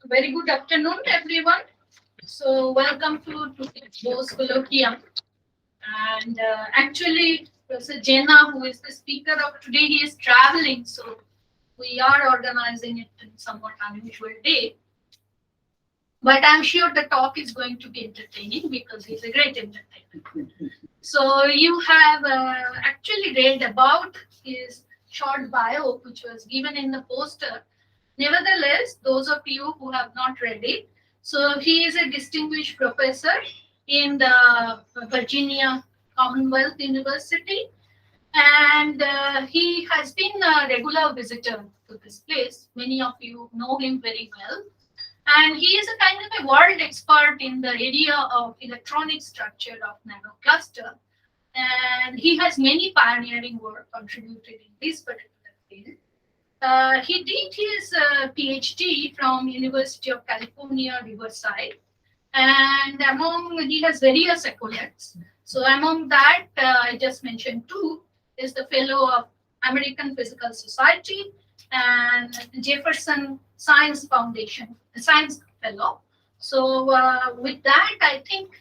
Very good afternoon, everyone. So, welcome to Bose Colloquium. And actually, Professor Jena, who is the speaker of today, he is traveling. So, we are organizing it in somewhat unusual day. But I'm sure the talk is going to be entertaining because he's a great entertainer. So, you have actually read about his short bio, which was given in the poster. Nevertheless, those of you who have not read it, so he is a distinguished professor in the Virginia Commonwealth University, and he has been a regular visitor to this place. Many of you know him very well, and he is a kind of a world expert in the area of electronic structure of nanocluster, and he has many pioneering work contributed in this particular field. He did his PhD from University of California, Riverside, and he has various accolades. So among that, I just mentioned two, is the fellow of American Physical Society and Jefferson Science Foundation, the Science Fellow. So with that, I think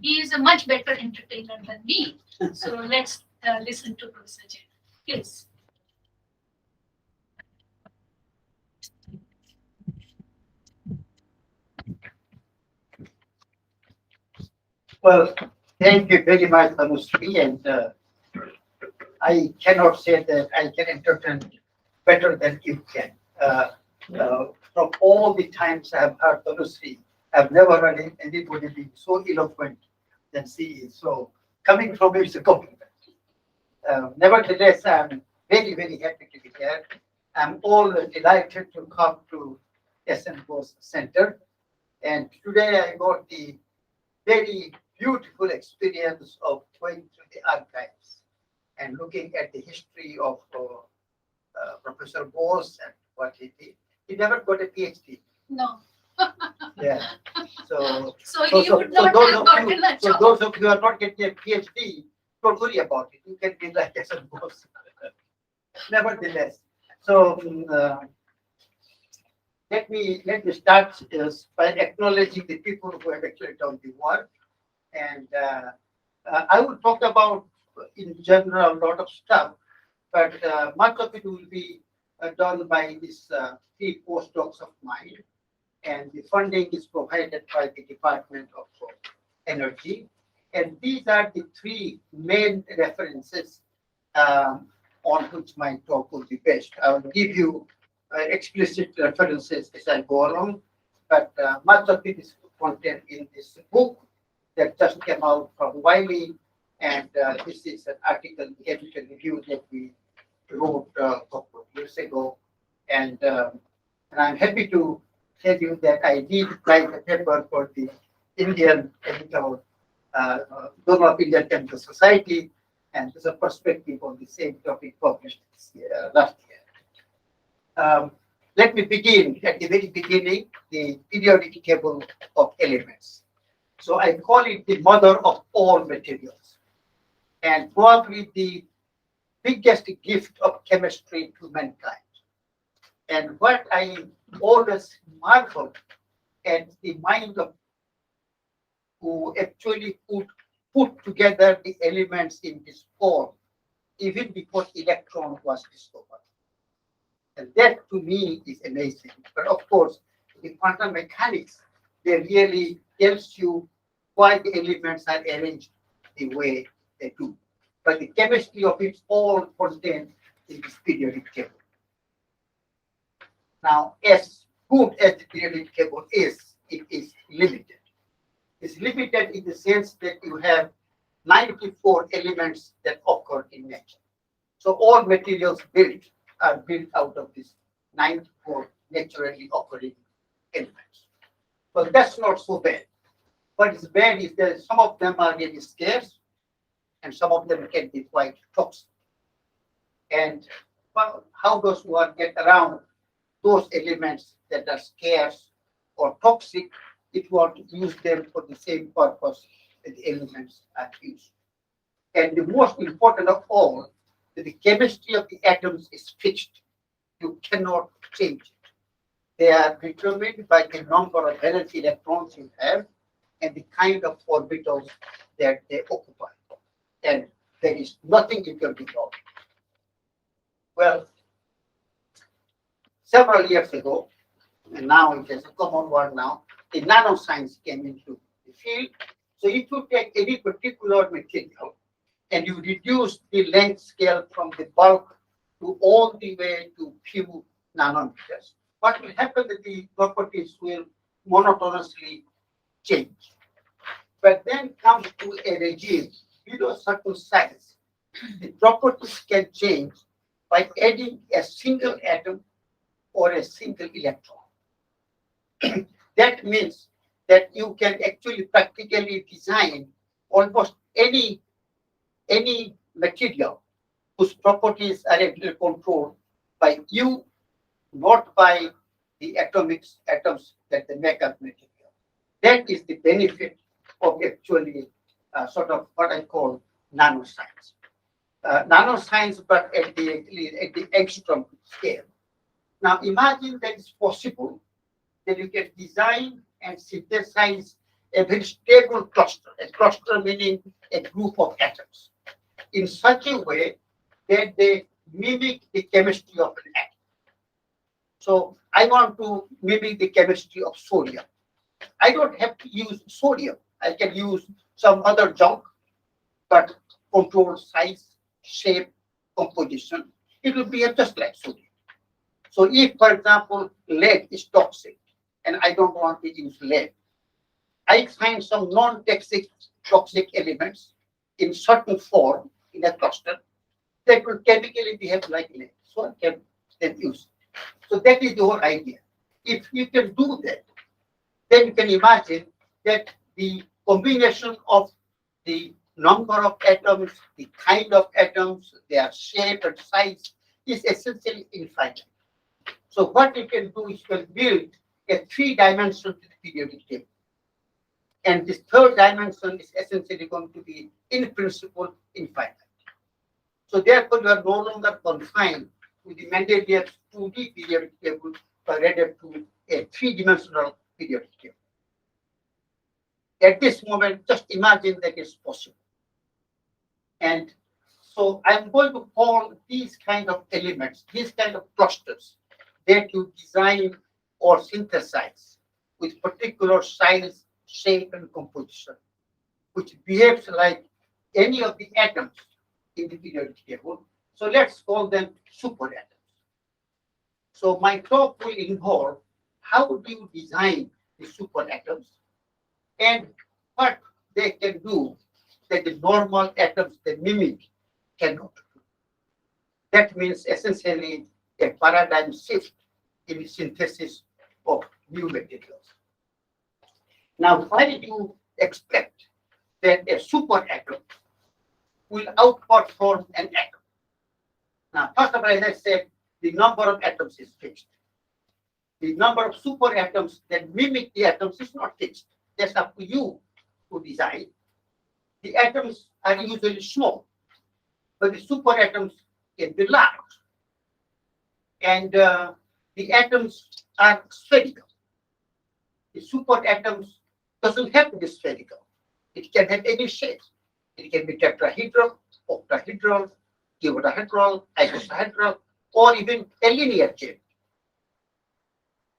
he is a much better entertainer than me. So let's listen to Professor Jain. Please. Well, thank you very much, Anusri, and I cannot say that I can entertain better than you can. From all the times I have heard Anusri, I've never heard anybody be so eloquent than she is. So coming from you is a compliment. Nevertheless, I'm very, very happy to be here. I'm always delighted to come to SN Bose Center. And today I got the very beautiful experience of going through the archives and looking at the history of Professor Bose and what he did. He never got a PhD. No. Yeah. So, So he would not have gotten a so job. those of you who are not getting a PhD, don't worry about it. You can be like as a Bose. Nevertheless, so let me start by acknowledging the people who have actually done the work. And I will talk about, in general, a lot of stuff, but much of it will be done by these three postdocs of mine. And the funding is provided by the Department of Energy. And these are the three main references on which my talk will be based. I will give you explicit references as I go along, but much of it is contained in this book that just came out from Wiley, and this is an article, the editor review that we wrote a couple of years ago, and I'm happy to tell you that I did write a paper for the Indian Chemical, Journal of Indian Chemical Society, and there's a perspective on the same topic published last year. Let me begin at the very beginning, the periodic table of elements. So I call it the mother of all materials, and probably the biggest gift of chemistry to mankind. And what I always marvel at the mind of who actually put together the elements in this form, even before electron was discovered. And that to me is amazing. But of course, the quantum mechanics, they really tells you why the elements are arranged the way they do. But the chemistry of it all contained in this periodic table. Now, as good as the periodic table is, it is limited. It's limited in the sense that you have 94 elements that occur in nature. So all materials are built out of these 94 naturally occurring elements. But that's not so bad. What is bad is that some of them are really scarce, and some of them can be quite toxic. And well, how does one get around those elements that are scarce or toxic if you want to use them for the same purpose that the elements are used? And the most important of all, that the chemistry of the atoms is fixed. You cannot change it. They are determined by the number of valence electrons you have and the kind of orbitals that they occupy. And there is nothing you can do about it. Well, several years ago, and now it is a common word now, the nanoscience came into the field. So if you take any particular material and you reduce the length scale from the bulk to all the way to few nanometers, what will happen is the properties will monotonously change. But then comes to a regime below certain size, the properties can change by adding a single atom or a single electron. That means that you can actually practically design almost any material whose properties are actually controlled by you, not by the atoms that they make up material. That is the benefit of actually sort of what I call nanoscience. Nanoscience, but at the angstrom scale. Now imagine that it's possible that you can design and synthesize a very stable cluster, a cluster meaning a group of atoms, in such a way that they mimic the chemistry of an atom. So I want to mimic the chemistry of sodium. I don't have to use sodium. I can use some other junk, but control size, shape, composition. It will behave just like sodium. So if, for example, lead is toxic, and I don't want to use lead, I find some non-toxic elements in certain form in a cluster that will chemically behave like lead. So I can then use it. So that is the whole idea. If you can do that, then you can imagine that the combination of the number of atoms, the kind of atoms, their shape and size is essentially infinite. So what you can do is you can build a three-dimensional periodic table. And this third dimension is essentially going to be, in principle, infinite. So therefore, you are no longer confined to the Mendeleev 2D periodic table, but rather to a three-dimensional periodic table. At this moment, just imagine that it's possible. And so I'm going to call these kind of elements, these kind of clusters that you design or synthesize with particular size, shape, and composition, which behaves like any of the atoms in the periodic table. So let's call them superatoms. So my talk will involve how do you design the superatoms and what they can do that the normal atoms they mimic cannot do. That means essentially a paradigm shift in the synthesis of new materials. Now, why do you expect that a superatom will outperform an atom? Now, first of all, as I said, the number of atoms is fixed. The number of superatoms that mimic the atoms is not fixed. That's up to you to design. The atoms are usually small, but the superatoms can be large. And the atoms are spherical. The superatoms doesn't have to be spherical. It can have any shape. It can be tetrahedral, octahedral, dodahedral, icosahedral, or even a linear shape.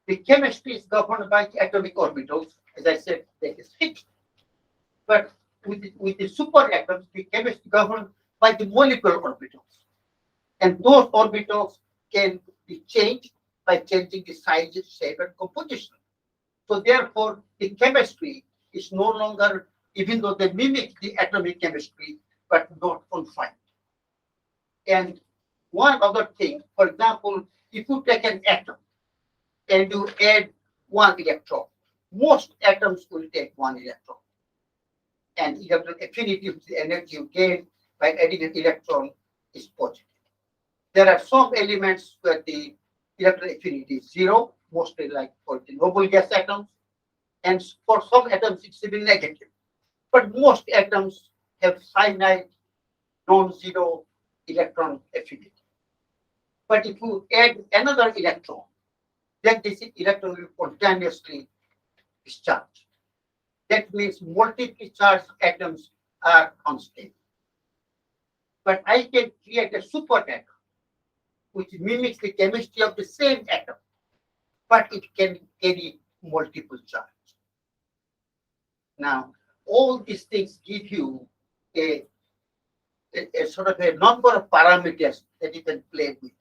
The chemistry is governed by the atomic orbitals. As I said, that is fixed. But with the superatoms, the chemistry is governed by the molecular orbitals. And those orbitals can be changed by changing the size, shape, and composition. So therefore, the chemistry is no longer, even though they mimic the atomic chemistry, but not confined. And one other thing, for example, if you take an atom and you add one electron, most atoms will take one electron. And electron affinity, the energy you gain by adding an electron, is positive. There are some elements where the electron affinity is zero, mostly like for the noble gas atoms, and for some atoms it's even negative. But most atoms have finite, non-zero electron affinity. But if you add another electron, then this electron will spontaneously discharge. That means multiply charged atoms are unstable. But I can create a superatom which mimics the chemistry of the same atom, but it can carry multiple charge. Now, all these things give you a, a sort of a number of parameters that you can play with.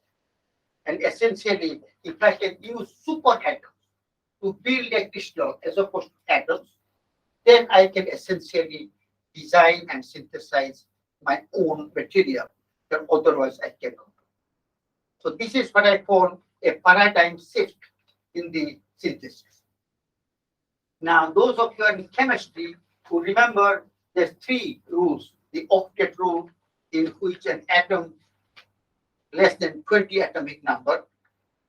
And essentially, if I can use superatoms to build a crystal as opposed to atoms, then I can essentially design and synthesize my own material that otherwise I cannot. So this is what I call a paradigm shift in the synthesis. Now, those of you in chemistry who remember there's three rules: the octet rule, in which an atom less than 20 atomic number,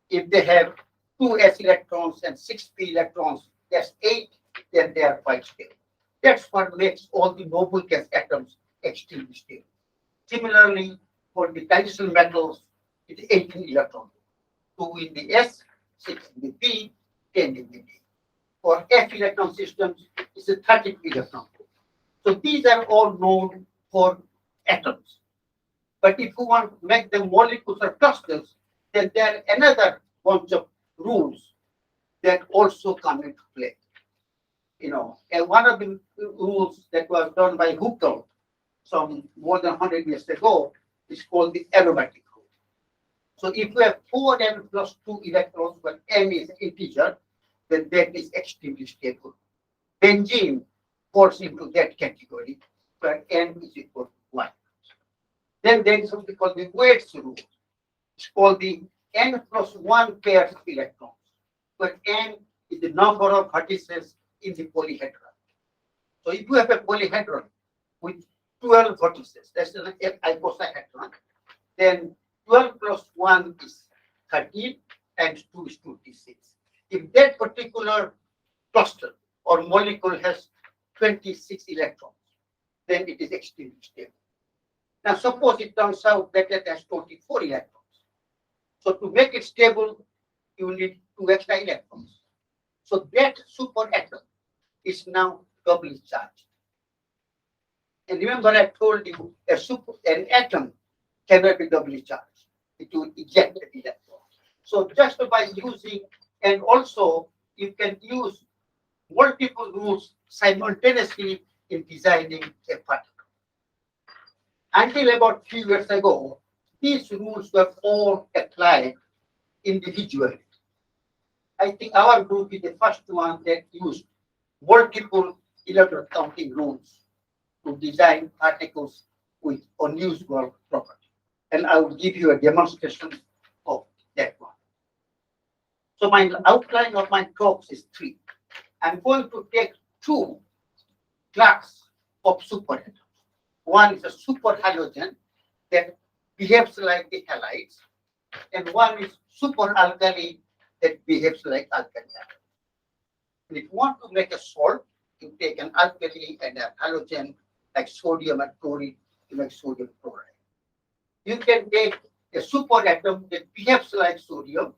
if they have 2 s electrons and 6 p electrons, that's 8, then they are quite stable. That's what makes all the noble gas atoms extremely stable. Similarly, for the transitional metals, it's 18 electrons, 2 in the S, 6 in the P, 10 in the D. For F electron systems, it's a 30 electron. So these are all known for atoms. But if you want to make them molecules or clusters, then there are another bunch of rules that also come into play. And one of the rules that was done by Huckel some more than 100 years ago is called the aromatic rule. So if you have 4n plus 2 electrons, but n is integer, then that is extremely stable. Benzene falls into that category, where n is equal to 1. Then there is something called the weights rule. It's called the n plus 1 pairs of electrons, where n is the number of vertices in the polyhedron. So if you have a polyhedron with 12 vertices, that's an icosahedron, then 12 plus 1 is 13 and 2 is 26. If that particular cluster or molecule has 26 electrons, then it is extremely stable. Now, suppose it turns out that it has 24 electrons. So to make it stable, you need 2 extra electrons. So that superatom is now doubly charged. And remember, I told you an atom cannot be doubly charged. It will eject the electron. So just by using, and also you can use multiple rules simultaneously in designing a particle. Until about 3 years ago, these rules were all applied individually. I think our group is the first one that used multiple electron counting rules to design particles with unusual properties. And I will give you a demonstration of that one. So my outline of my talks is 3. I'm going to take 2 classes of superatoms. One is a superhalogen that behaves like the halides, and one is superalkali that behaves like alkali. And if you want to make a salt, you take an alkali and a halogen like sodium and chlorine to make sodium chloride. You can take a superatom that behaves like sodium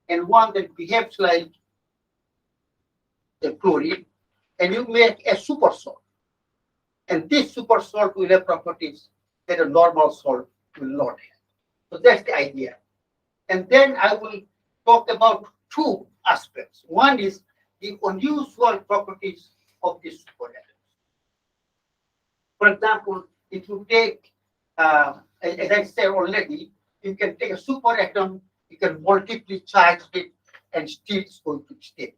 and one that behaves like the chlorine, and you make a super salt. And this super salt will have properties that a normal salt will not have. So that's the idea. And then I will talk about 2 aspects. One is the unusual properties of this superatoms. For example, if you take, as I said already, you can take a superatom, you can multiply charge it, and still it's going to stay,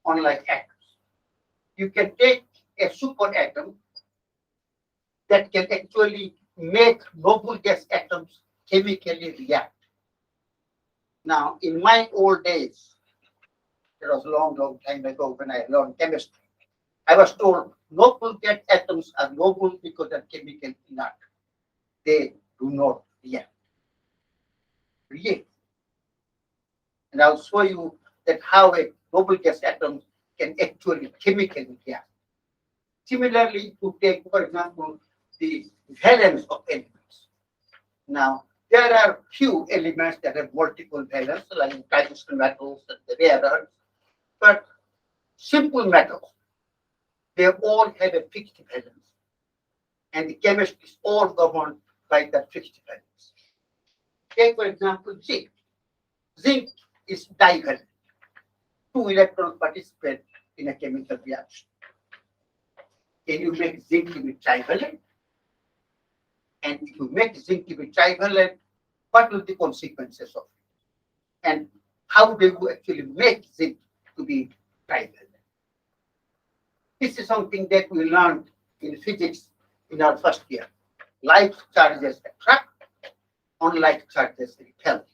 unlike atoms. You can take a superatom that can actually make noble gas atoms chemically react. Now, in my old days, it was a long, long time ago when I learned chemistry, I was told noble gas atoms are noble because they're chemically inert. They do not react. And I'll show you that how a noble gas atom can actually chemically react. Similarly, to take, for example, the valence of elements. Now, there are few elements that have multiple valence, like transition metals and the rare earths, but simple metals, they all have a fixed valence, and the chemistry is all governed by that fixed valence. Take, for example, zinc. Zinc is divalent. Two electrons participate in a chemical reaction. Can you make zinc to be trivalent? And if you make zinc to be trivalent, what will the consequences of it? And how do you actually make zinc to be trivalent? This is something that we learned in physics in our first year. Like charges attract, unlike charges repel.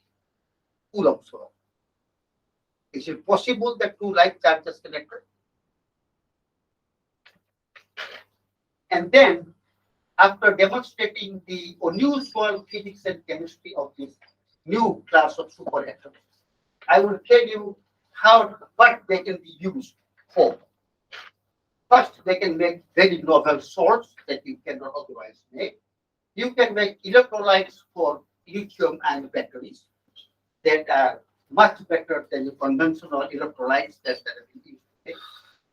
Coulomb's law. Is it possible that two like charges can attract? And then, after demonstrating the unusual physics and chemistry of this new class of superatoms, I will tell you what they can be used for. First, they can make very novel salts that you cannot otherwise make. You can make electrolytes for lithium-ion batteries that are much better than the conventional electrolytes that are being used.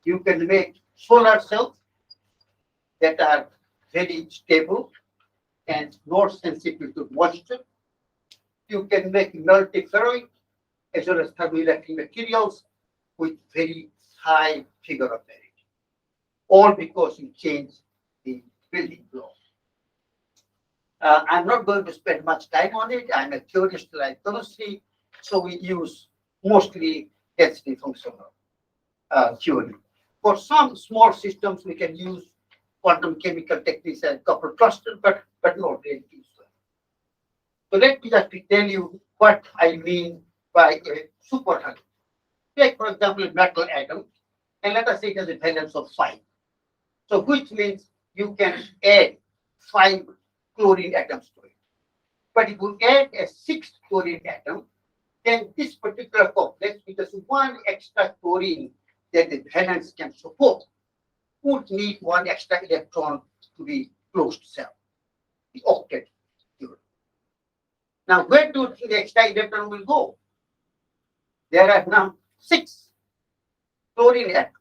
You can make solar cells that are very stable and more sensitive to moisture. You can make multiferroid as well as thermoelectric materials with very high figure of merit. All because you change the building block. I'm not going to spend much time on it. I'm a theorist like chemistry, so we use mostly density functional theory. For some small systems, we can use quantum chemical techniques and couple cluster, but not really useful. So let me just tell you what I mean by a superatom. Take, for example, a metal atom, and let us say it has a valence of 5. So which means you can add 5 chlorine atoms to it. But if you add a 6th chlorine atom, then this particular complex, with just one extra chlorine that the valence can support, would need one extra electron to be closed cell, the octet theory. Now, where do the extra electron will go? There are now 6 chlorine atoms.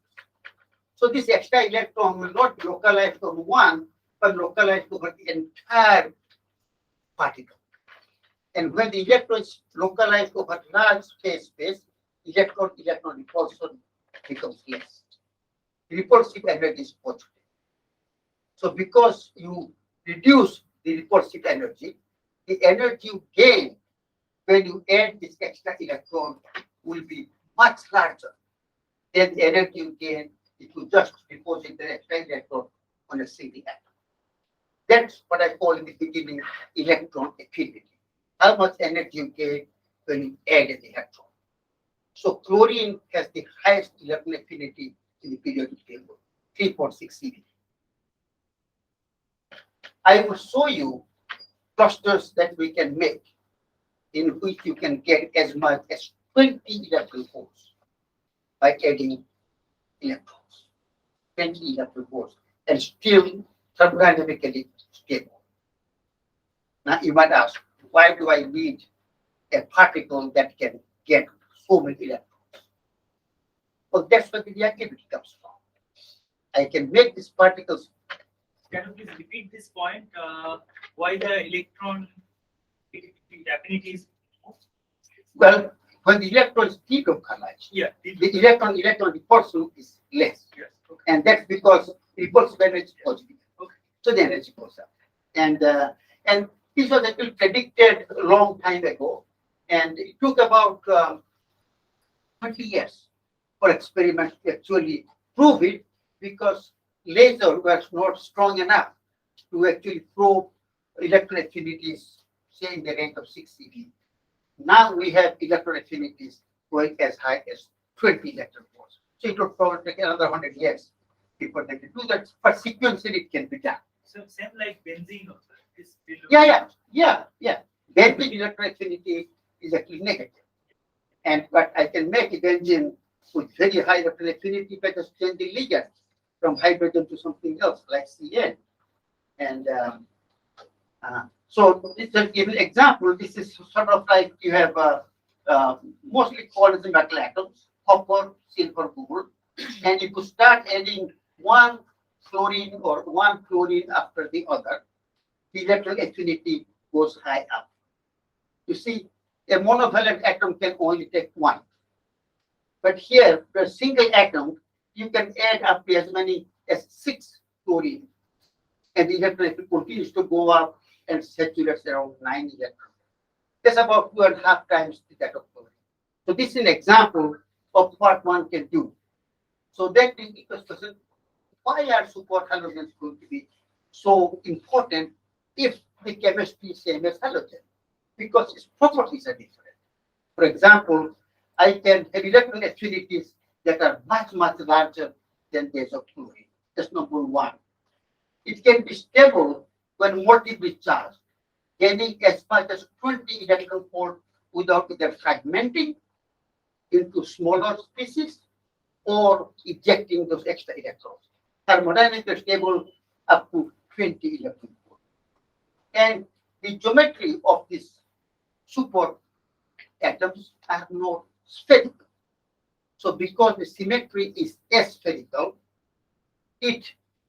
So this extra electron will not be localized over one, but localized over the entire particle. And when the electron is localized over large space, electron repulsion becomes less. Repulsive energy is positive. So because you reduce the repulsive energy, the energy you gain when you add this extra electron will be much larger than the energy you gain if you just deposit the extra electron on a single atom. That's what I call in the beginning electron affinity. How much energy you gain when you add an electron. So chlorine has the highest electron affinity in the periodic table, 3.6 eV. I will show you clusters that we can make in which you can get as much as 20 electron volts by adding electrons, 20 electron volts, and still thermodynamically stable. Now you might ask, why do I need a particle that can get so many electrons? Well, that's where the reactivity comes from. I can make these particles. Can you please repeat this point? Why the electron affinity is? Well, when the electrons decompose, Yeah. the electron repulsion is less. Yes. Okay. And that's because repulsive energy is positive. Okay. So the energy goes up. And this was actually predicted a long time ago. And it took about 20 years for experiments to actually prove it, because laser was not strong enough to actually probe electron affinities, say in the range of 6 eV. Now we have electron affinities going as high as 20 electron volts. So it will probably take another 100 years before they can do that. But sequentially it can be done. So same like benzene also. Yeah. Benzene electron affinity is actually negative. But I can make a benzene with very high electron affinity by just changing ligand from hydrogen to something else like CN. And So this is give an example. This is sort of like you have mostly called as the metal atoms, copper, silver, gold, and if you start adding one fluorine or one chlorine after the other, the electron affinity goes high up. You see, a monovalent atom can only take one. But here, for a single atom, you can add up to as many as 6 fluorine. And the electron continues to go up and saturates around 9 electrons. That's about 2.5 times that of fluorine. So this is an example of what one can do. So that is the question, why are super halogens going to be so important if the chemistry is same as halogen? Because its properties are different. For example, I can have electron affinities that are much, much larger than those of fluorine. That's number one. It can be stable when multiply charged, gaining as much as 20 electron volt without either fragmenting into smaller species or ejecting those extra electrons. Thermodynamically stable up to 20 electron volt. And the geometry of these super atoms are not spherical. So because the symmetry is aspherical,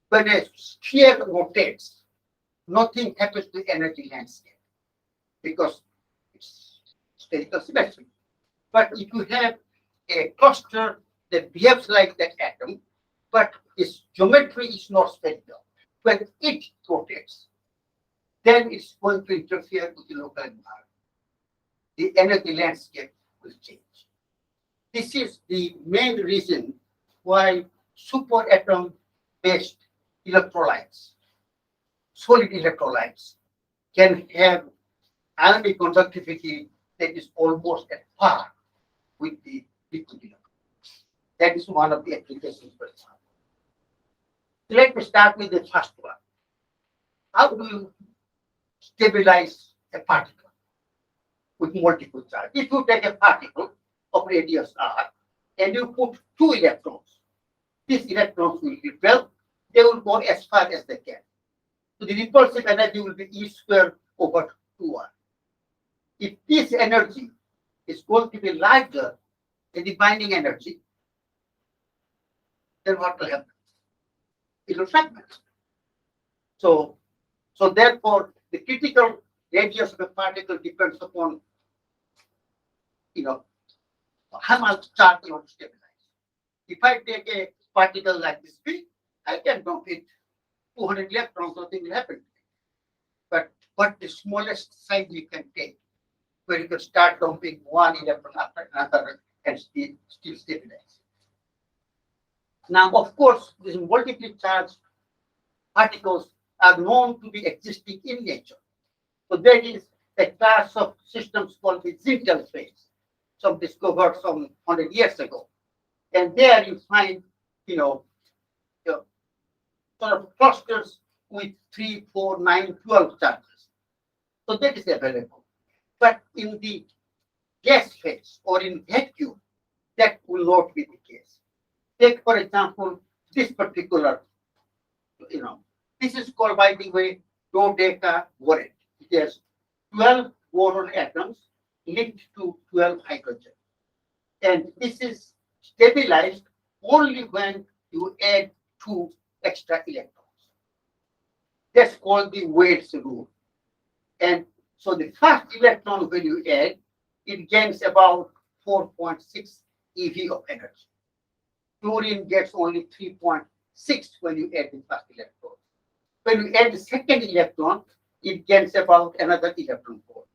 when a sphere rotates, nothing happens to the energy landscape because it's spherical symmetry. But if you have a cluster that behaves like that atom, but its geometry is not spherical, when it rotates, then it's going to interfere with the local environment. The energy landscape will change. This is the main reason why superatom-based electrolytes, solid electrolytes, can have ionic conductivity that is almost at par with the liquid electrolytes. That is one of the applications, for example. Let me start with the first one. How do you stabilize a particle with multiple charge? If you take a particle of radius r and you put 2 electrons, these electrons will repel, they will go as far as they can. So the repulsive energy will be E squared over 2r. If this energy is going to be larger than the binding energy, then what will happen? It will fragment. So therefore, the critical radius of a particle depends upon, how much charge you want to stabilize. If I take a particle like this big, I can dump it 200 electrons, nothing will happen. But what the smallest size you can take, where you can start dumping 1 electron after another and still stabilize. Now, of course, these multiply charged particles are known to be existing in nature. So there is a class of systems called the Zintel phase, some discovered some 100 years ago. And there you find, sort of clusters with 3, 4, 9, 12 charges. So that is available. But in the gas phase or in vacuum, that will not be the case. Take, for example, this particular, this is called, by the way, dodecavalent. It has 12 boron atoms linked to 12 hydrogen. And this is stabilized only when you add 2 extra electrons. That's called the Wade's rule. And so the first electron when you add, it gains about 4.6 eV of energy. Fluorine gets only 3.6 when you add the first electron. When you add the second electron, it gains about another electron volt.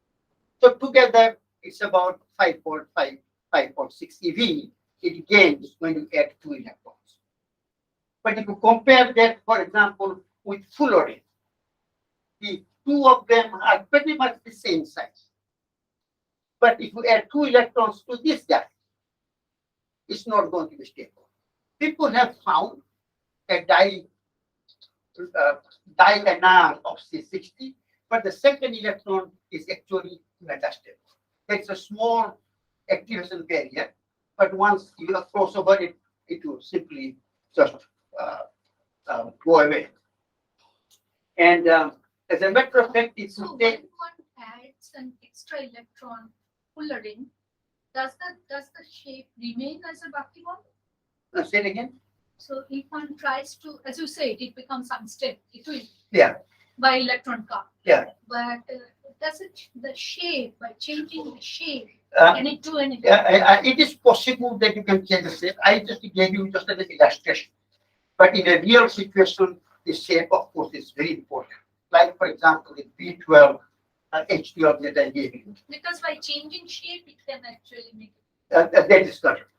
So together, it's about 5.5, 5.6 eV it gains when you add 2 electrons. But if you compare that, for example, with fluorine, the 2 of them are pretty much the same size. But if you add 2 electrons to this guy, it's not going to be stable. People have found a dianion of C60, but the second electron is actually metastable. It's a small activation barrier, but once you cross over it, it will simply just go away. And As a matter of fact, if So you when take, one adds an extra electron fullerene, does the shape remain as a buckyball? say it again. So if one tries to, as you said, it becomes unstable. It will Yeah, by electron count. yeah. But does it the shape by changing the shape? Uh, Can it do anything? it is possible that you can change the shape. I just gave you just an illustration. But in a real situation, the shape, of course, is very important. Like, for example, the B12, H12 that I gave you. Because by changing shape, it can actually make That is correct.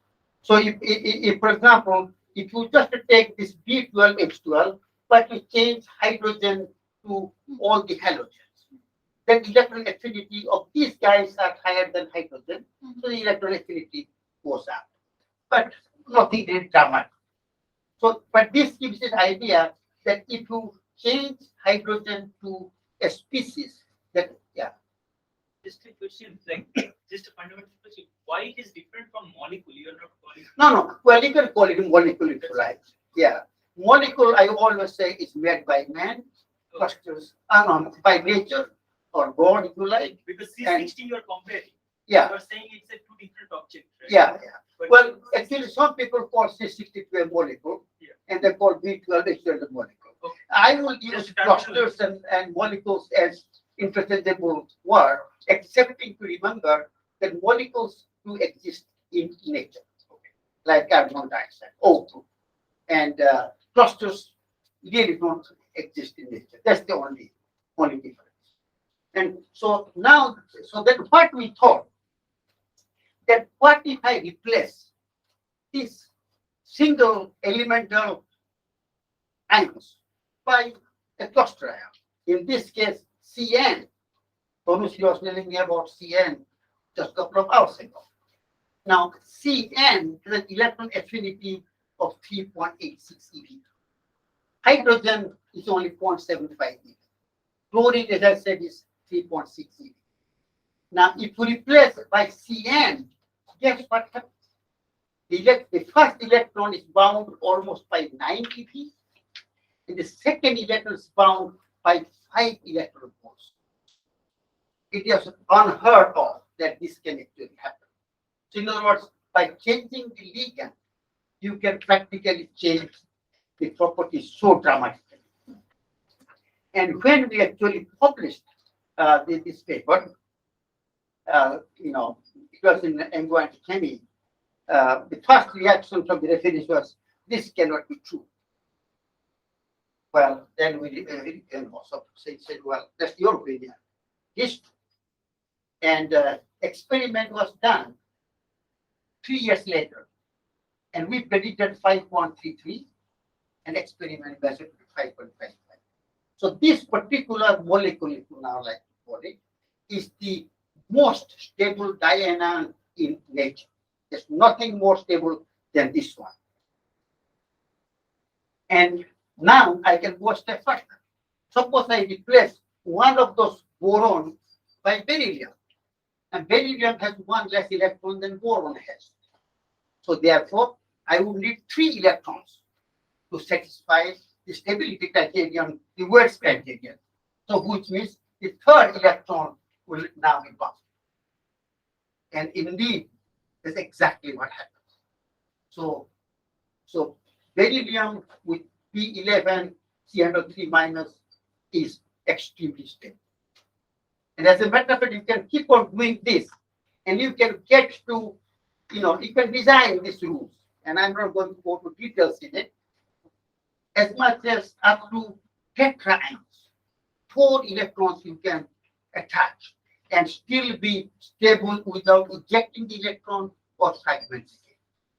So, if, for example, if you just take this B12, H12, but you change hydrogen to all the halogens, then electron affinity of these guys are higher than hydrogen, so the electron affinity goes up. But nothing really dramatic. So, but this gives an idea that if you change hydrogen to a species, that yeah. Just a question, like just a fundamental question. Why it is different from molecule? You are not calling. No. Well, you can call it a molecule if you like. Yeah. Molecule, I always say, is made by man, clusters, by nature or God, if you like. Because C60 you are comparing. Yeah. You are saying it's a two different objects, right? Yeah. But Well, actually, some people call C60 a molecule, and they call B12 a molecule. Okay. I will use clusters and molecules as interchangeable word, excepting to remember that molecules do exist in nature, like carbon dioxide, O2, and clusters really don't exist in nature. That's the only difference. And so now, so then what we thought, that what if I replace this single elemental ions by a cluster ion? In this case, CN. Thomas was telling me about CN just a couple of hours ago. Now, CN has an electron affinity of 3.86 eV. Hydrogen is only 0.75 eV. Chlorine, as I said, is 3.6 eV. Now, if you replace by CN, guess what happens? The first electron is bound almost by 9 eV, and the second electron is bound by 5 electron volts. It is unheard of that this can actually happen. So, in other words, by changing the ligand, you can practically change the properties so dramatically. And when we actually published this paper, it was in Engo and Chemie, the first reaction from the referees was, this cannot be true. Well, then we also said, well, that's your opinion. It's true. And experiment was done 3 years later, and we predicted 5.33, and experiment measured 5.55. So this particular molecule, if you now like to call it, is the most stable dianion in nature. There's nothing more stable than this one. And now I can go a step further. Suppose I replace one of those boron by beryllium. And beryllium has one less electron than boron has. So therefore, I would need 3 electrons to satisfy the stability criterion, the Wurtz criterion. So which means the third electron will now be bound. And indeed, that's exactly what happens. So beryllium with P11 C103 minus is extremely stable. And as a matter of fact, you can keep on doing this, and you can get to, you can design these rules. And I'm not going to go to details in it. As much as up to tetra ions, 4 electrons you can attach and still be stable without ejecting the electron or fragmenting it,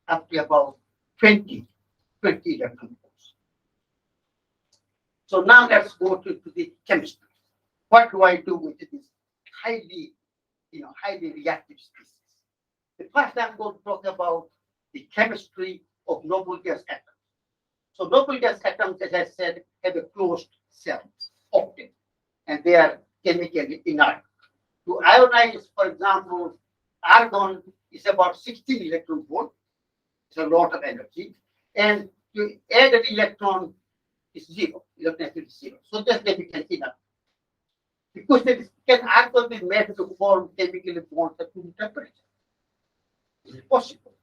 up to about 20 electron volts. So now let's go to the chemistry. What do I do with this highly reactive species? The first I'm going to talk about the chemistry of noble gas atoms. So noble gas atoms, as I said, have a closed cell, octet, and they are chemically inert. To ionize, for example, argon is about 16 electron volt. It's a lot of energy. And to add an electron is 0, electron is 0. So that's chemically inert. The question is, can argon be made to form chemically bonds at room temperature? Is it possible?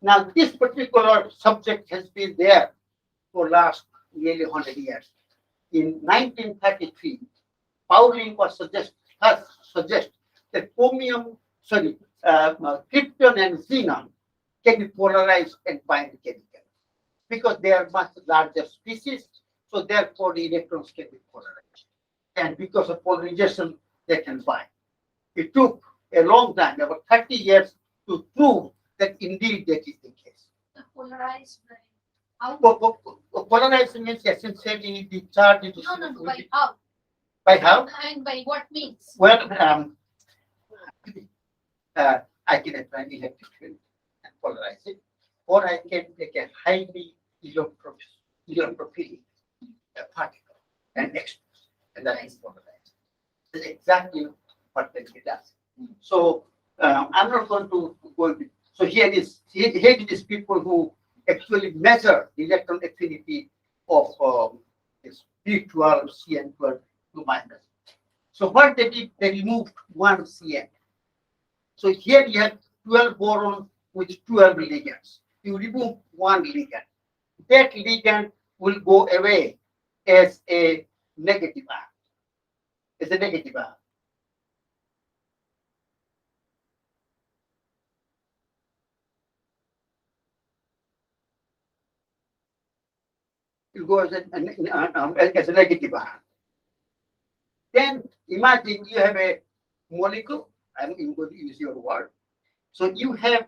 Now, this particular subject has been there for last nearly 100 years. In 1933, Pauling was suggest that krypton and xenon can be polarized and bind chemically because they are much larger species, so therefore the electrons can be polarized. And because of polarization, they can bind. It took a long time, about 30 years, to prove that indeed that is the case. Polarized by how? Polarized means essentially the charge is No, by how? by how? And by what means? Well, I can apply an electric field and polarize it, or I can take a highly electrophilic particle and expose, and that is polarized. That's exactly what the does. So I'm not going to go into. So here it is people who actually measure the electron affinity of this B12, CN12 to minus. So what they did, they removed one CN. So here you have 12 boron with 12 ligands. You remove one ligand. That ligand will go away as a negative ion. As a negative ion. It goes as a negative ion. Then imagine you have a molecule. I'm going to use your word. So you have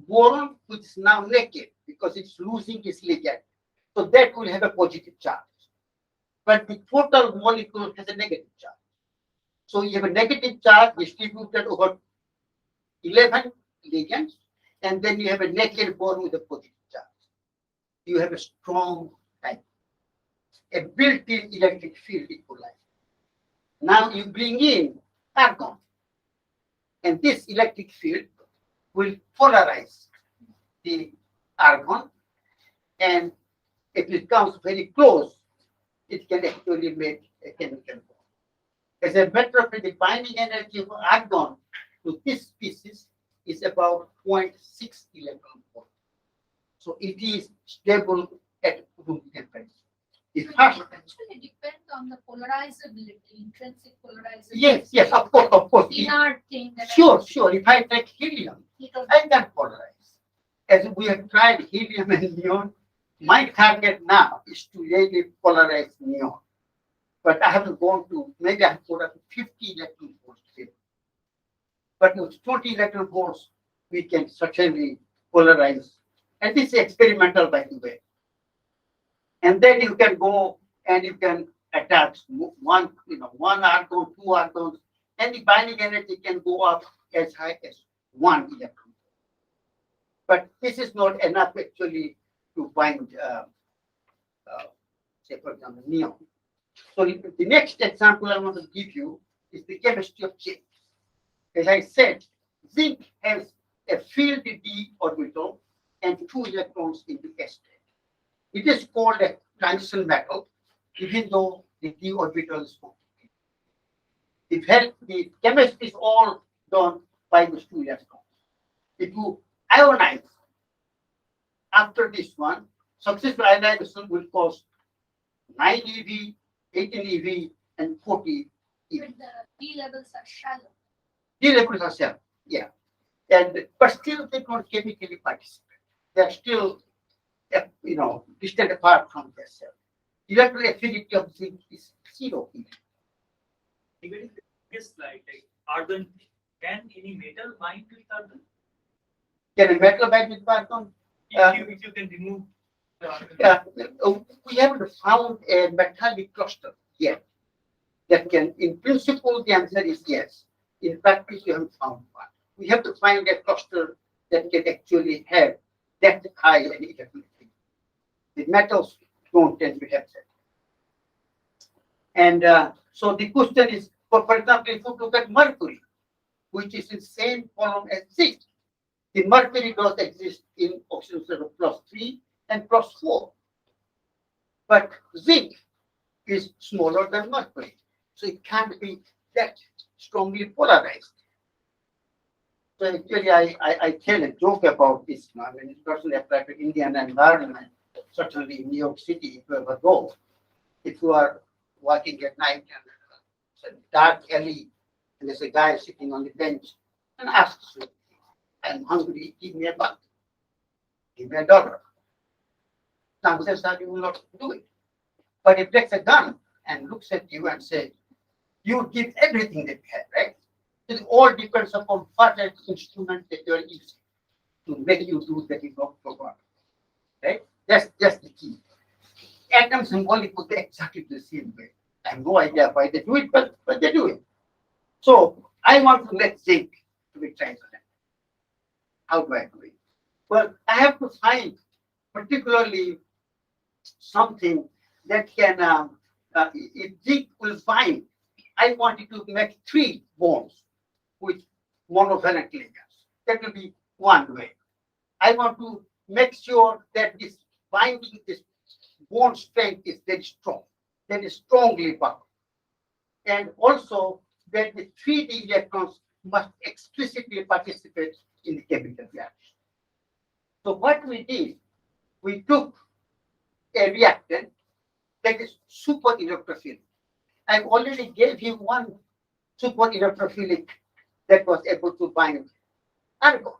boron, which is now naked because it's losing its ligand. So that will have a positive charge. But the total molecule has a negative charge. So you have a negative charge distributed over 11 ligands, and then you have a naked boron with a positive charge. You have a strong type, a built-in electric field equalizer. Now you bring in argon, and this electric field will polarize the argon, and if it comes very close, it can actually make a chemical bond. As a matter of fact, the binding energy of argon to this species is about 0.6 electron volt. So it is stable at room temperature. It has actually depend on the polarizability, intrinsic polarizability. yes, of course. Inert thing that Sure. If I take helium, Because I can polarize. As we have tried helium and neon, my target now is to really polarize neon. But I haven't gone to, maybe I have put up 50 electron volts here. But with 20 electron volts, we can certainly polarize. And this is experimental, by the way. And then you can go and you can attach one argon, two argons, and the binding energy can go up as high as 1 electron. But this is not enough actually to bind, say for example, neon. So the next example I want to give you is the chemistry of zinc. As I said, zinc has a filled d orbital and 2 electrons in the s state. It is called a transition metal, even though the d orbital is complicated. The chemistry is all done by these 2 electrons. If you ionize after this one, successful ionization will cause 9 eV, 18 eV, and 40 eV. when the D levels are shallow. D levels are shallow, yeah. But still they don't chemically participate. They're still, distant apart from their cell. Electrical affinity of zinc is 0 eV. Even if this slide, like argon, can any metal bind with argon? Can a metal bind with argon? If you can remove the argon. We haven't found a metallic cluster yet that can, in principle, the answer is yes. In practice, we haven't found one. We have to find a cluster that can actually have that high an electric field. The metals don't tend to have that. And so the question is, for example, if you look at mercury, which is in the same column as zinc, the mercury does exist in oxygen level +3 and +4. But zinc is smaller than mercury. So it can't be that strongly polarized. So actually, I tell a joke about this. I mean, it doesn't apply to Indian environment. Certainly in New York City, if you ever go, if you are walking at night and it's a dark alley and there's a guy sitting on the bench and asks you, I'm hungry, give me a buck, give me $1. Chances are you will not do it. But if takes a gun and looks at you and says, you give everything that you have, right? It all depends upon what instrument that you are using to make you do that you don't forgot. Right? That's the key. Atom symbolic would be exactly the same way. I have no idea why they do it, but they do it. So I want to make zinc to be transparent. How do I do it? Well, I have to find particularly something that can, if zinc will bind, I want it to make 3 bonds with monovalent ligands. That will be one way. I want to make sure that this binding, this bond strength is very strong, that is strongly bound. And also that the 3D electrons must explicitly participate in the chemical reaction. So what we did, we took a reactant that is super electrophilic. I already gave you one super electrophilic that was able to bind argon.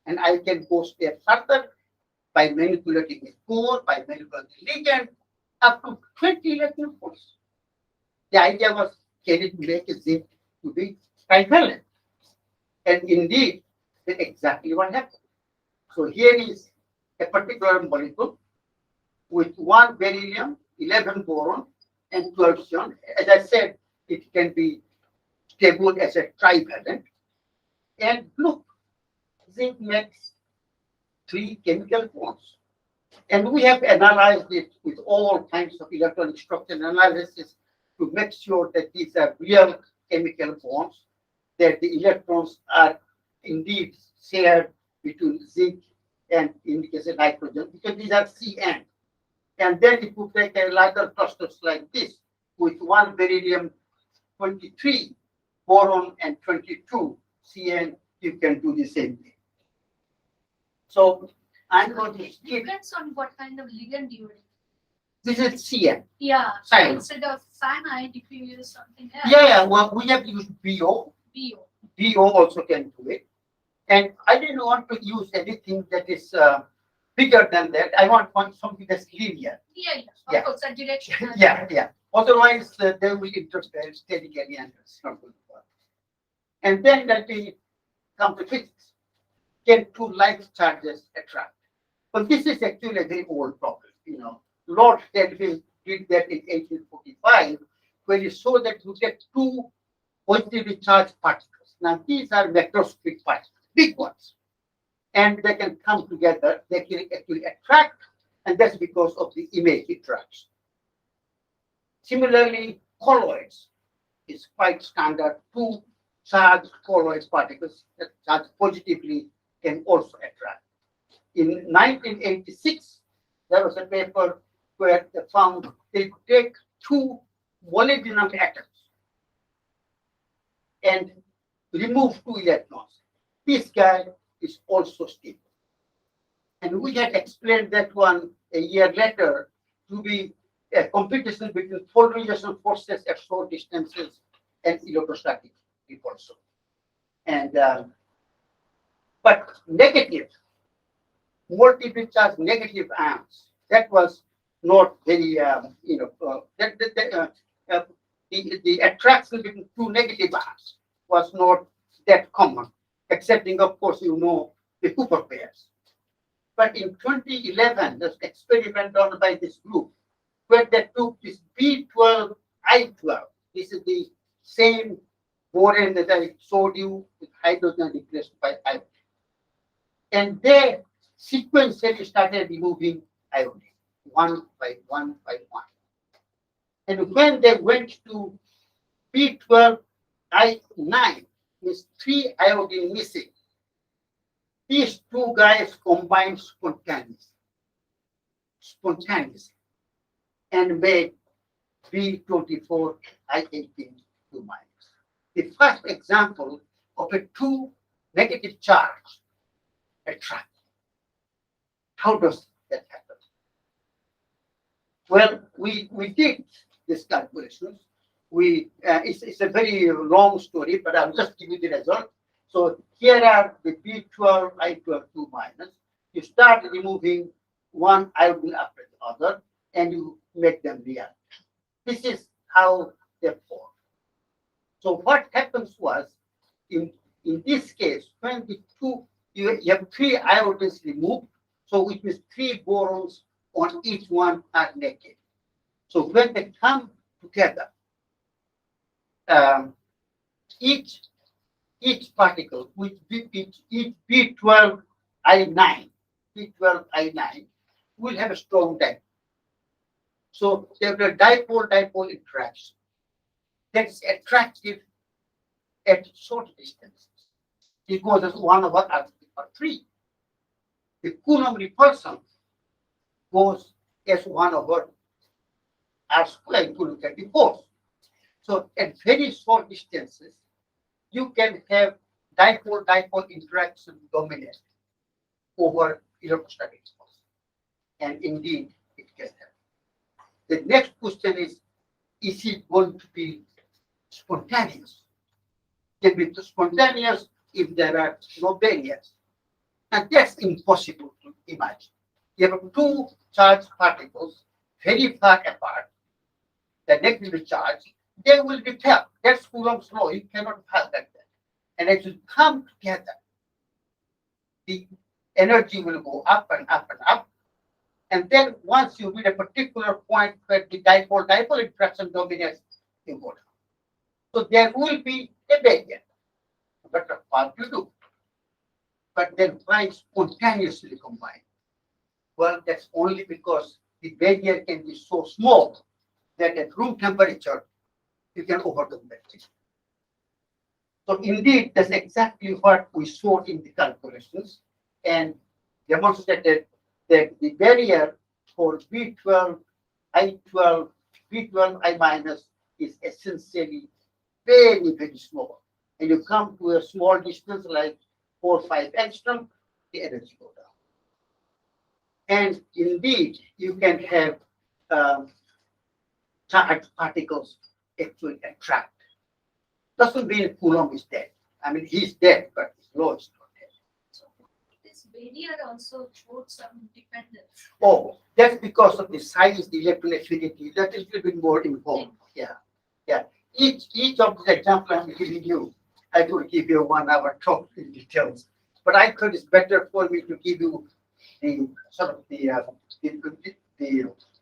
And I can go step further by manipulating the core, by manipulating the ligand, up to 20 electron volts. The idea was, can it make a zinc to be trivalent? And indeed, that's exactly what happened. So here is a particular molecule with 1 beryllium, 11 boron, and 12 sion. As I said, it can be stable as a trivalent. And look, zinc makes 3 chemical bonds. And we have analyzed it with all kinds of electronic structure analysis to make sure that these are real chemical bonds, that the electrons are indeed shared between zinc and, in the case of nitrogen, because these are CN. And then if you take a larger clusters like this, with 1 beryllium, 23 boron, and 22 CN, you can do the same thing. So I'm going to skip. Depends on what kind of ligand you use. This is CN. Yeah. So Cyan. instead of cyanide, if you use something else. Yeah, well, we have used BO. BO. BO also can do it. And I didn't want to use anything that is bigger than that. I want something that's linear. Yeah. Yeah. Of course, that direction. Yeah. Otherwise, they will interfere statically and it's not going to work. And then let me come to physics. Can 2 like charges attract? But this is actually a very old problem. Lord Kelvin did that in 1845, where he showed that you get 2 positively charged particles. Now, these are macroscopic particles, big ones. And they can come together, they can actually attract, and that's because of the image interaction. Similarly, colloids is quite standard. 2 charged colloid particles that charge positively can also attract. In 1986, there was a paper where they found they could take 2 molybdenum atoms and remove 2 electrons. This guy is also stable. And we had explained that one a year later to be a competition between polarization forces at short distances and electrostatic repulsion. And but negative, multiple charge negative ions, that was not very, the attraction between 2 negative ions was not that common, excepting, of course, the Cooper pairs. But in 2011, this experiment done by this group, where they took this B12, I12, this is the same boron that I showed you with hydrogen replaced by iodine. And they sequentially started removing iodine, 1 by 1 by 1. And when they went to B12, I9, with 3 iodine missing, these 2 guys combined spontaneously, and made B24 I18 2 minus. The first example of a two negative charge attract. How does that happen? Well, we did this calculations. It's a very long story, but I'll just give you the result. So here are the B12, I12, 2 minus. You start removing one iodine after the other, and you make them react. This is how they form. So what happens was, in this case, when the two, you have three iodines removed, so which means three borons on each one are naked. So when they come together, each particle, each B12 I9, B12 I9 will have a strong dipole. So they have a dipole-dipole interaction. That's attractive at short distances because it's 1/3. The Coulomb repulsion goes as 1/r², if you look at the force. So at very short distances, you can have dipole-dipole interaction dominate over electrostatic force. And indeed, it can happen. The next question is it going to be spontaneous? It can be spontaneous if there are no barriers. And that's impossible to imagine. You have two charged particles very far apart, the negatively charged, they will repel. That's Coulomb's law. You cannot have like that. And as you come together, the energy will go up and up and up. And then once you reach a particular point where the dipole-dipole interaction dominates, you go down. So there will be a barrier. But what you do? But then why spontaneously combine? Well, that's only because the barrier can be so small that at room temperature, you can overcome that thing. So indeed, that's exactly what we saw in the calculations and demonstrated that the barrier for B12, I12, B12, I minus is essentially very, very small. And you come to a small distance like 4 or 5 angstrom, the energy goes down. And indeed, you can have charged particles actually attract. Doesn't mean Coulomb is dead. I mean, he's dead, but his law is not dead. So this barrier also showed some dependence. Oh, that's because of the size, the electron affinity. That is a little bit more involved. Yeah, yeah. Each of the example I'm giving you, I could give you 1 hour talk in details, but I thought it's better for me to give you the sort of the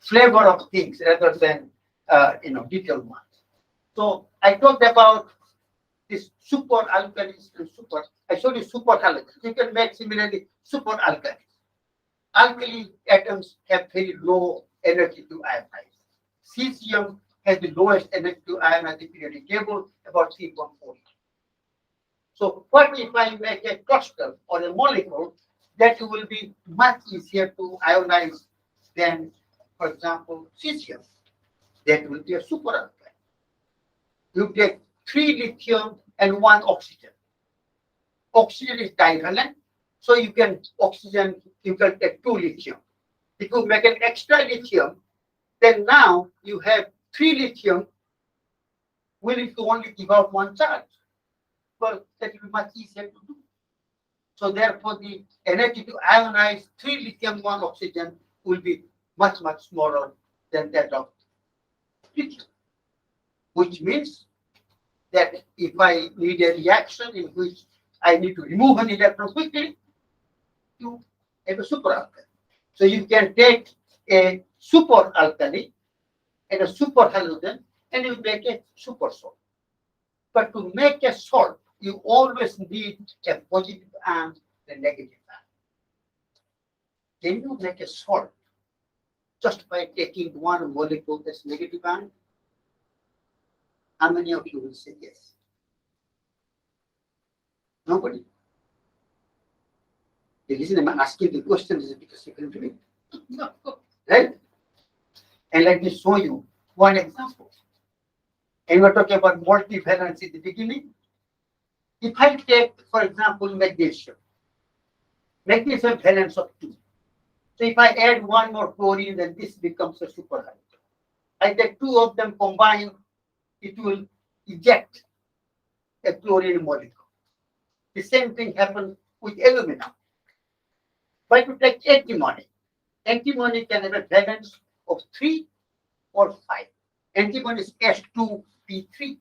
flavor of things rather than detailed ones. So I talked about this super alkalis and super. I showed you super alkalis. You can make similarly super alkalis. Alkali atoms have very low energy to ionize. Cesium has the lowest energy to ionize the periodic table, about 3.4. So what if I make a cluster or a molecule that will be much easier to ionize than, for example, cesium? That will be a super alkali. You take 3 lithium and 1 oxygen. Oxygen is divalent, so you can take 2 lithium. If you make an extra lithium, then now you have 3 lithium willing to only give out 1 charge. Well, that will be much easier to do. So therefore, the energy to ionize 3 lithium, 1 oxygen will be much, much smaller than that of lithium. Which means that if I need a reaction in which I need to remove an electron quickly, you have a super alkali. So you can take a super alkali and a super halogen and you make a super salt. But to make a salt, you always need a positive and a negative ion. Can you make a salt just by taking 1 molecule that's negative ion? How many of you will say yes? Nobody. The reason I'm asking the question is because you can do it. No. Right? And let me show you one example. And we're talking about multivalence in the beginning. If I take, for example, magnesium valence of 2. So if I add one more chlorine, then this becomes a superhalogen. I take two of them combined, it will eject a chlorine molecule. The same thing happens with aluminum. But to take antimony can have a valence of 3 or 5. Antimony is S2P3.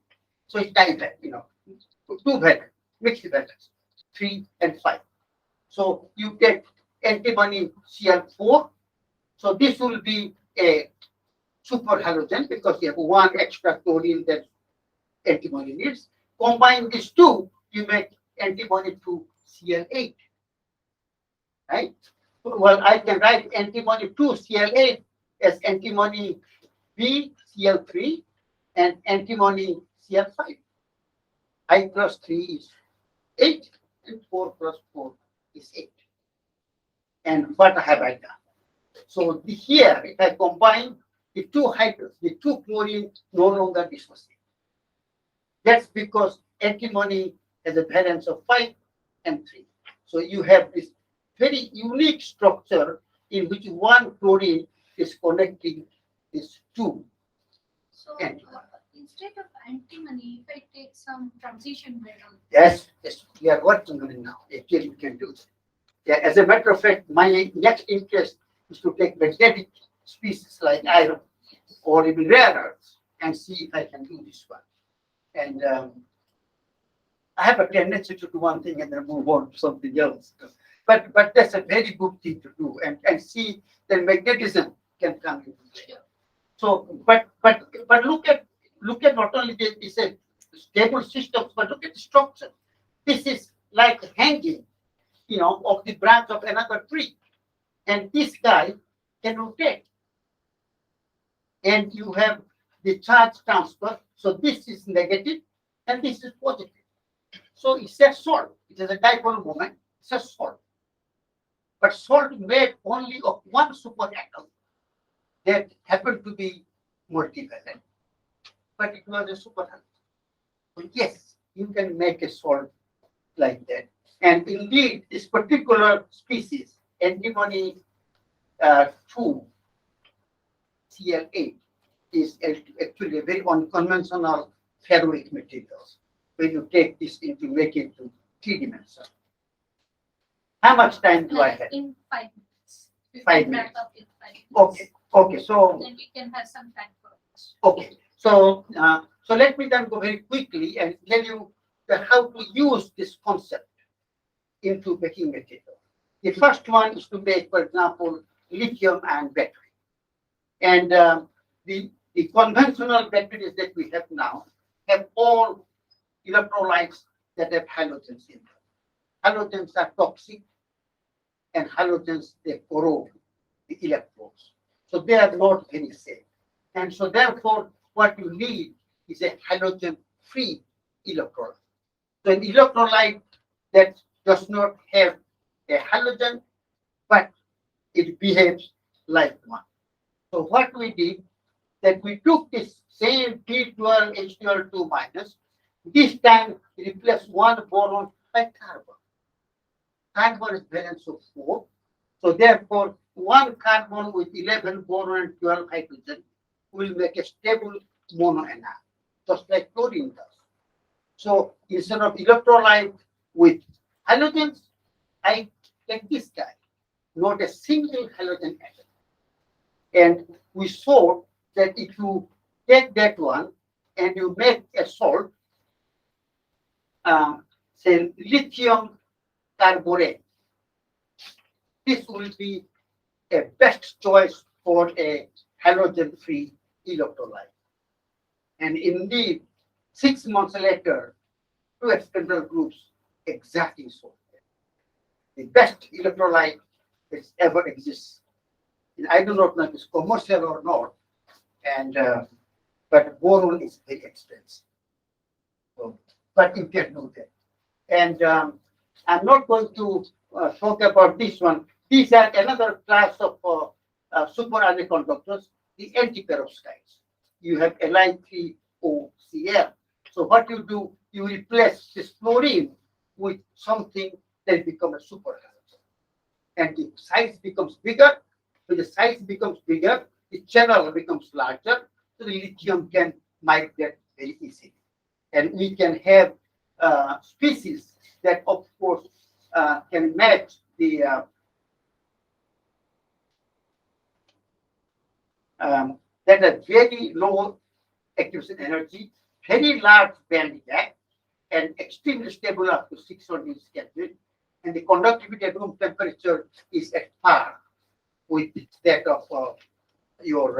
So it's divalent, two valence, mixed valence, 3 and 5. So you get antimony Cl4. So this will be a superhalogen because you have one extra chlorine that antimony needs. Combine these two, you make antimony to Cl8. Right? Well, I can write antimony to Cl8 as antimony B Cl3 and antimony Cl5. I plus 3 is 8 and 4 plus 4 is 8. And what have I done? So here, if I combine the two hydrogens, the two chlorine no longer dissociate. That's because antimony has a valence of 5 and 3. So you have this very unique structure in which one chlorine is connecting these two. So antimony. instead of antimony, if I take some transition metal. Yes, we are working on it now. Actually, we can do it. Yeah, as a matter of fact, my next interest is to take magnetic species like iron or even rare earths and see if I can do this one. And I have a tendency to do one thing and then move on to something else. But that's a very good thing to do and see that magnetism can come into play. So, but look at not only this a stable system, but look at the structure. This is like hanging, of the branch of another tree, and this guy can rotate, and you have the charge transfer. So this is negative, and this is positive. So it's a salt. It is a dipole moment. It's a salt, but salt made only of one superatom that happened to be multivalent, but it was a superatom. So yes, you can make a salt like that. And indeed, this particular species, antimony 2 Cl8, is actually a very unconventional ferroic material. When you take this into make it to 3 dimensions. How much time do I have? In 5 minutes. We 5 can minutes. wrap up in 5 minutes. Okay. So Then we can have some time for it. okay. So let me then go very quickly and tell you how to use this concept into making material. The first one is to make, for example, lithium and battery. And the conventional batteries that we have now have all electrolytes that have halogens in them. Halogens are toxic, and halogens, they corrode the electrodes. So they are not very safe. And so therefore, what you need is a halogen-free electrolyte. So an electrolyte that does not have a halogen, but it behaves like one. So what we did, that we took this same P12 H12 minus, this time replace one boron by carbon. Carbon is valence of 4. So therefore, one carbon with 11 boron and 12 hydrogen will make a stable monoanion, just like chlorine does. So instead of electrolyte with halogens, I take this guy, not a single halogen atom. And we saw that if you take that one and you make a salt, say lithium carbonate, this will be a best choice for a halogen-free electrolyte. And indeed, 6 months later, 2 experimental groups exactly so. The best electrolyte that ever exists. And I do not know if it's commercial or not, and but boron is very expensive. So, but you can do that. And I'm not going to talk about this one. These are another class of superanion conductors, the antiperovskites. you have Li3OCl. So what you do, you replace this fluorine with something that becomes a superhalogen. And the size becomes bigger. When the size becomes bigger, the channel becomes larger, so the lithium can migrate very easily. And we can have species that, of course, can match the that are very low acquisition energy, very large band gap, and extremely stable up to 600 Kelvin. And the conductivity at room temperature is at par with that of your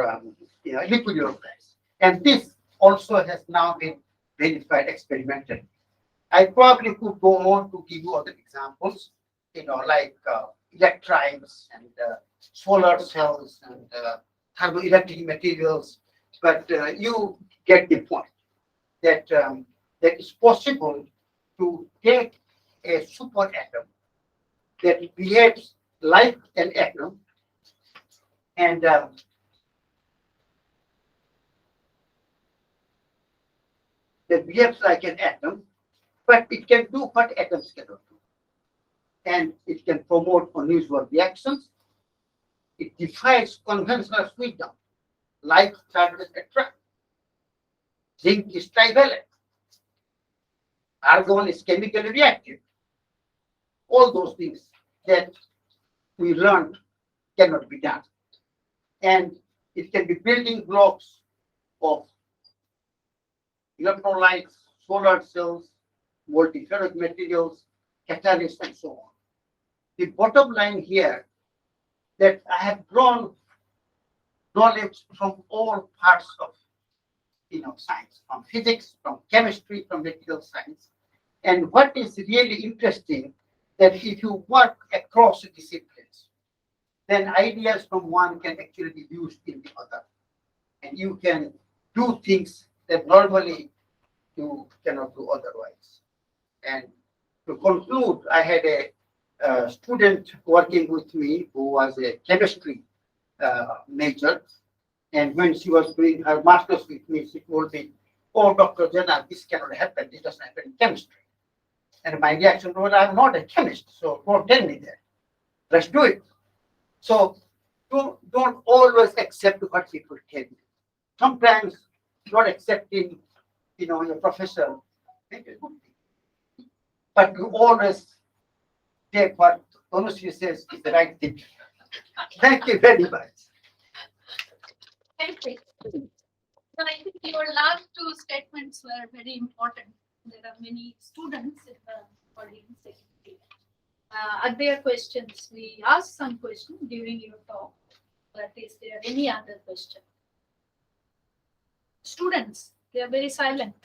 liquid gas. And this also has now been verified experimentally. I probably could go on to give you other examples, like electrides and solar cells and thermoelectric materials, but you get the point that that it's possible to take a superatom that behaves like an atom and that behaves like an atom, but it can do what atoms cannot do. And it can promote unusual reactions. It defies conventional wisdom, like charges attract. Zinc is trivalent. Argon is chemically reactive. All those things that we learned cannot be done. And it can be building blocks of electrolytes, solar cells, multiferrous materials, catalysts, and so on. The bottom line here that I have drawn knowledge from all parts of science, from physics, from chemistry, from material science. And what is really interesting that if you work across disciplines, then ideas from one can actually be used in the other. And you can do things that normally you cannot do otherwise. And to conclude, I had a student working with me who was a chemistry major. And when she was doing her master's with me, she told me, "Oh, Dr. Jena, this cannot happen. This doesn't happen in chemistry." And my reaction was, "I'm not a chemist, so don't tell me that. Let's do it." So don't always accept what people tell you. Sometimes not accepting, your professor, maybe a good thing. But you always take what Tanushree says is the right thing. Thank you very much. Thank you. So I think your last two statements were very important. There are many students in the audience. Are there questions? We asked some questions during your talk, but is there any other question? Students, they are very silent.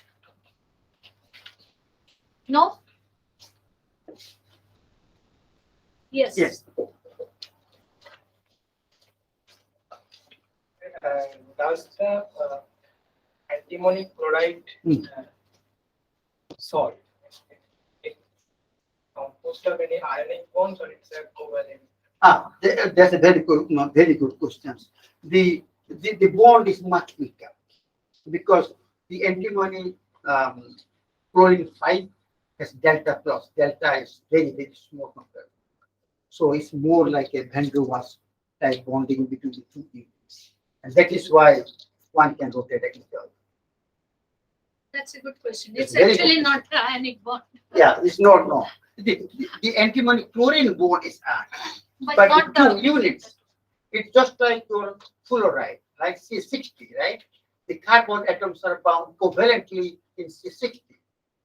No? Yes. Yes. Does the antimony chloride salt composed of any ionic bonds or it's a covalent? That's a very good question. The bond is much weaker because the antimony chlorine 5 has delta plus. Delta is very, very small number. So it's more like a Van der Waals type bonding between the two units. And that is why one can rotate each other. That's a good question. It's It's very actually good. not ionic bond. Yeah, it's not, no. The antimony chlorine bond is ionic, but not the the two units. It's just like your fluoride, like C60, right? The carbon atoms are bound covalently in C60.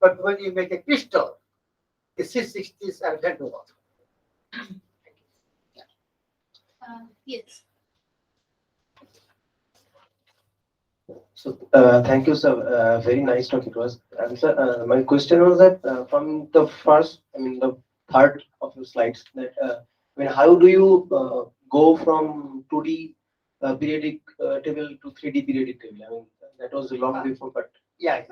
But when you make a crystal, the C60s are Van der Waals. Yes. So, thank you, sir. Very nice talk it was. And sir, my question was that from the the third of your slides, that how do you go from 2D periodic table to 3D periodic table? That was long before, but Yeah.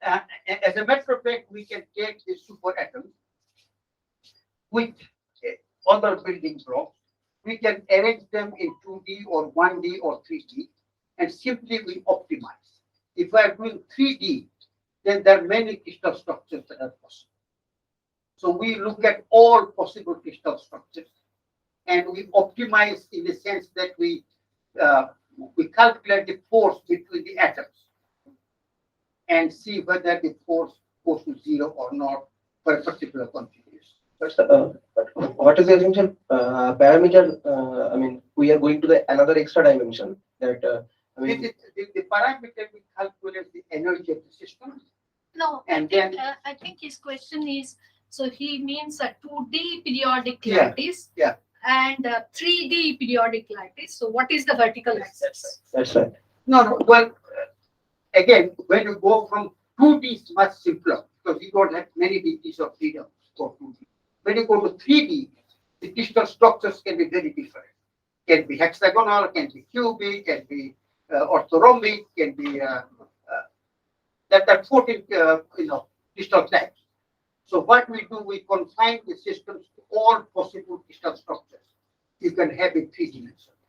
As a matter of fact, we can take the superatom with other building blocks. We can arrange them in 2D or 1D or 3D. and simply we optimize. If we are doing 3D, then there are many crystal structures that are possible. So we look at all possible crystal structures, and we optimize in the sense that we calculate the force between the atoms and see whether the force goes to zero or not for a particular configuration. But what is the essential parameter? I mean, we are going to the another extra dimension that I mean, The parameter we calculate the energy of the system, No, and then I think his question is, so he means a 2D periodic Yeah, lattice. yeah. And a 3D periodic lattice. So what is the vertical axis? that's right. no. Well, again, when you go from 2D is much simpler because you don't have many degrees of freedom for 2D. When you go to 3D, the crystal structures can be very different. Can be hexagonal, can be cubic, can be orthorhombic, can be that 14 crystal types. So what we do, we confine the systems to all possible crystal structures you can have in 3 dimensions.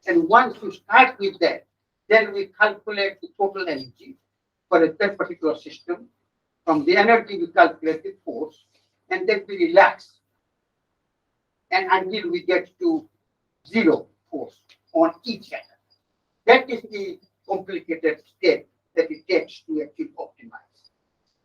And once you start with that, then we calculate the total energy for that particular system. From the energy, we calculate the force, and then we relax. And until we get to zero force on each atom. That is the complicated step that it takes to actually optimize.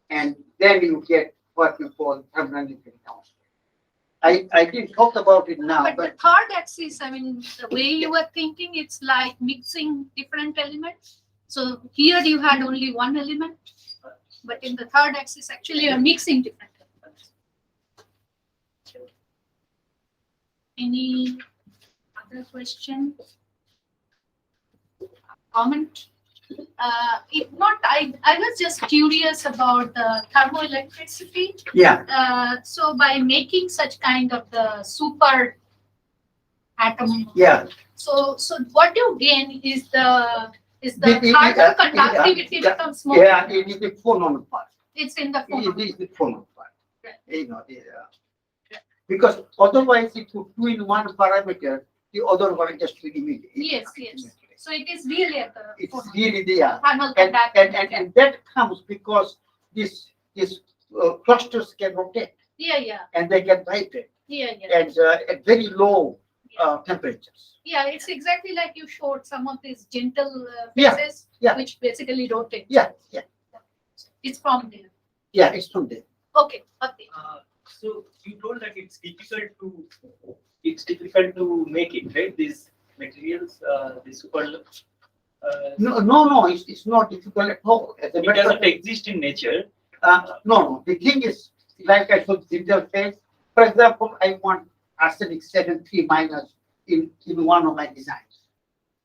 And then you get what you call thermodynamic downstream. I didn't talk about it now, But the but third axis, I mean, the way you were thinking, it's like mixing different elements. So here you had only one element, but in the third axis, actually you're mixing different elements. Any other question? Comment? If not, I was just curious about the thermoelectricity. yeah, So by making such kind of the super atom, yeah. so what you gain is the The- thermal conductivity yeah, becomes more. Yeah, it is the phonon part. It's in the It form. is the phonon part. Right. You know, because otherwise, if you do in one parameter, the other one just will immediately. Yes, yes. So it is really at the It's phonon. really there. Thermal And conductivity. that comes because these clusters can rotate Yeah, and they can vibrate yeah. and at very low temperatures. Yeah, it's exactly like you showed some of these gentle Yeah, phases, yeah. which basically rotate. Yeah, It's from there. yeah, it's from there. Okay. So you told that it's difficult to make it, right? These materials, the super. No, it's not difficult at all. As a It matter of doesn't exist in nature. no. The thing is, like I showed interface. For example, I want arsenic 7.3 minus in one of my designs.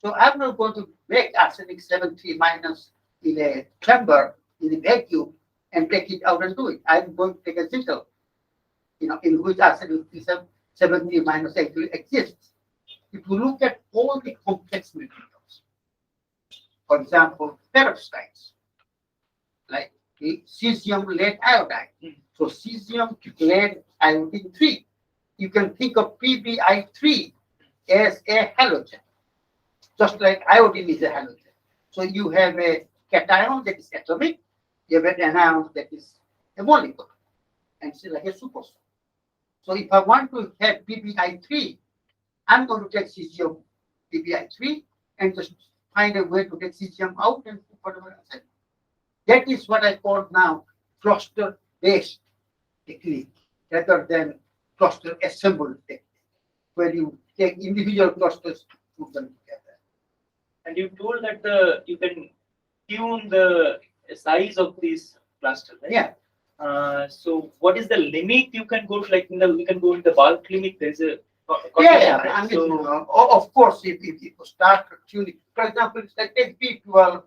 So I'm not going to make arsenic 7.3 minus in a chamber in a vacuum and take it out and do it. I'm going to take a zinc, in which arsenic 7.3 minus actually exists. If you look at all the complex materials, for example, perovskites, like cesium lead iodide. So cesium lead iodine 3. You can think of PbI3 as a halogen, just like iodine is a halogen. So you have a cation that is atomic, you have an anion that is a molecule, and it's like a superstar. So if I want to have PbI3, I'm going to take cesium PbI3 and just find a way to get cesium out and put whatever else I want. That is what I call now cluster-based technique rather than cluster assembled technique, where you take individual clusters, put them together. And you told that you can tune the size of these clusters, right? Yeah. So what is the limit you can go to? Like we can go in the bulk limit. There's a Yeah. right? I mean, So of course, if you start tuning, for example, it's like take B12,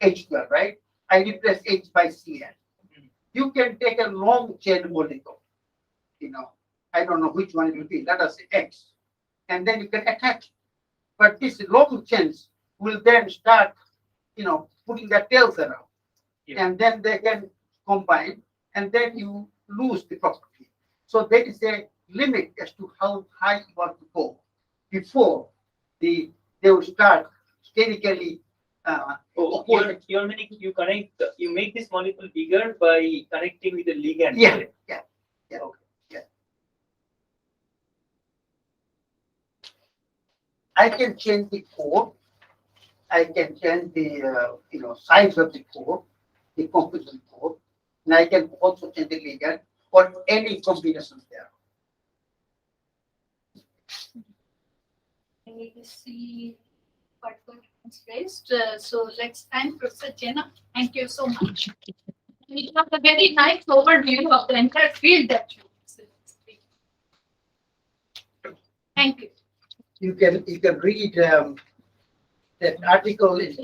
H12, right? I replace H by Cn. You can take a long chain molecule, I don't know which one it will be, let us say X, and then you can attach. But these long chains will then start, putting their tails around, and then they can combine, and then you lose the property. So there is a limit as to how high you want to go before they will start sterically. Oh, you're meaning you connect, you make this molecule bigger by connecting with the ligand. Yeah, correct? yeah. Okay. I can change the core. I can change the size of the core, the composition core, and I can also change the ligand for any combinations there. I need to see what was raised. So let's thank Professor Jena. Thank you so much. We have a very nice overview of the entire field that you. Thank you. You can read that article in